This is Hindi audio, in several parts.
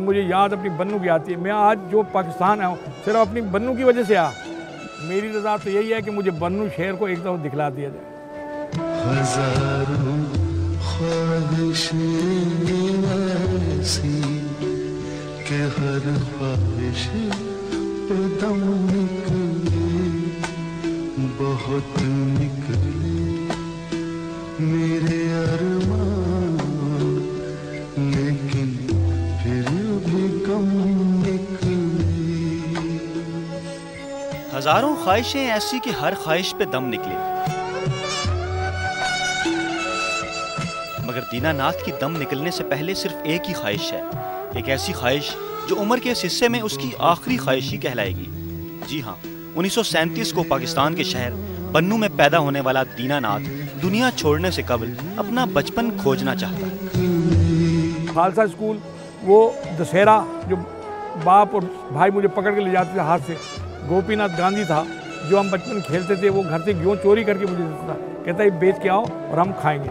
मुझे याद अपनी बन्नू की आती है। मैं आज जो पाकिस्तान आया हूँ सिर्फ अपनी बन्नू की वजह से आया। मेरी रज़ा तो यही है कि मुझे बन्नू शहर को एक तरफ दिखला दिया जाए। हजारों ख्वाहिशें ऐसी कि हर ख्वाहिश पे दम निकले, बहुत निकले मेरे अरमान, लेकिन फिर भी कम निकले। हजारों ख्वाहिशें ऐसी कि हर ख्वाहिश पे दम निकले, मगर दीनानाथ की दम निकलने से पहले सिर्फ एक ही ख्वाहिश है, एक ऐसी ख्वाहिश जो उम्र के इस हिस्से में उसकी आखिरी ख्वाहिश ही कहलाएगी। जी हाँ, 1937 को पाकिस्तान के शहर बन्नू में पैदा होने वाला दीनानाथ दुनिया छोड़ने से कबल अपना बचपन खोजना चाहता। खालसा स्कूल, वो दशहरा जो बाप और भाई मुझे पकड़ के ले जाते थे हाथ से, गोपीनाथ गांधी था जो हम बचपन खेलते थे, वो घर से गेहूँ चोरी करके मुझे देता था, कहता है बेच के आओ और हम खाएंगे।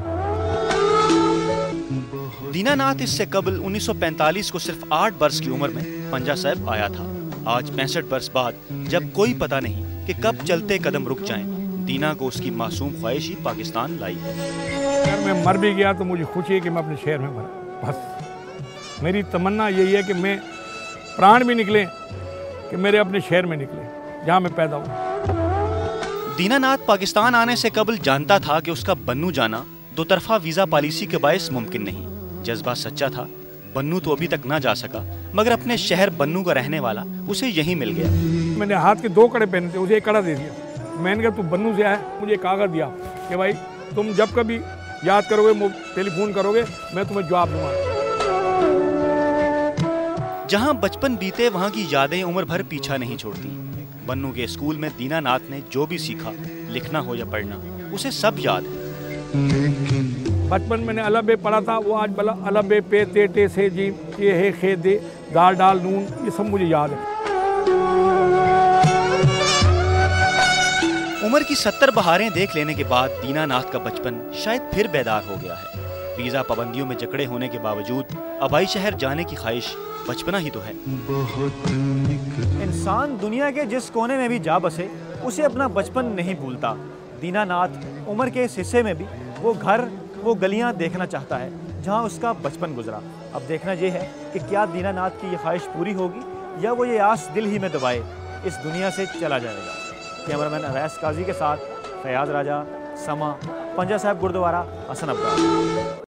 दीनानाथ इससे कबल 1945 को सिर्फ 8 वर्ष की उम्र में पंजा साहिब आया था। आज 65 वर्ष बाद, जब कोई पता नहीं कि कब चलते कदम रुक जाएं, दीना को उसकी मासूम ख्वाहिश ही पाकिस्तान लाई है। अगर मैं मर भी गया तो मुझे खुशी है कि मैं अपने शहर में मरा। बस मेरी तमन्ना यही है कि मैं प्राण भी निकले कि मेरे अपने शहर में निकले जहाँ मैं पैदा हूँ। दीनानाथ पाकिस्तान आने से कबल जानता था कि उसका बन्नू जाना दो तरफा वीजा पॉलिसी के बायस मुमकिन नहीं। जज्बा सच्चा था, बन्नू तो अभी तक ना जा सका, मगर अपने शहर बन्नू का रहने वाला उसे यहीं मिल गया। मैंने हाथ के 2 कड़े पहने थे, उसे एक कड़ा दे दिया। मैंने कहा तू बन्नू से आया, मुझे एक कागज दिया कि भाई तुम जब कभी याद करोगे, टेलीफोन करोगे, मैं तुम्हें जवाब दूंगा। जहां बचपन बीते वहां की यादें उम्र भर पीछा नहीं छोड़ती। बन्नू के स्कूल में दीनानाथ ने जो भी सीखा, लिखना हो या पढ़ना, उसे सब याद है। बचपन मैंने अलबे पढ़ा था, वो आज बला अलबे पे ते टे से जी ये है खे दे दाल डाल नून, ये सब मुझे याद है। उम्र की 70 बहारें देख लेने के बाद दीनानाथ का बचपन शायद फिर बेदार हो गया है। वीजा पाबंदियों में जकड़े होने के बावजूद आबाई शहर जाने की ख्वाहिश बचपना ही तो है। इंसान दुनिया के जिस कोने में भी जा बसे, उसे अपना बचपन नहीं भूलता। दीनानाथ उम्र के इस हिस्से में भी वो घर, वो गलियां देखना चाहता है जहां उसका बचपन गुजरा। अब देखना ये है कि क्या दीनानाथ की ये ख्वाहिश पूरी होगी या वो ये आस दिल ही में दबाए इस दुनिया से चला जाएगा। कैमरामैन अवैस काजी के साथ फयाज राजा, समा, पंजा साहिब गुरुद्वारा, हसन अब्बास।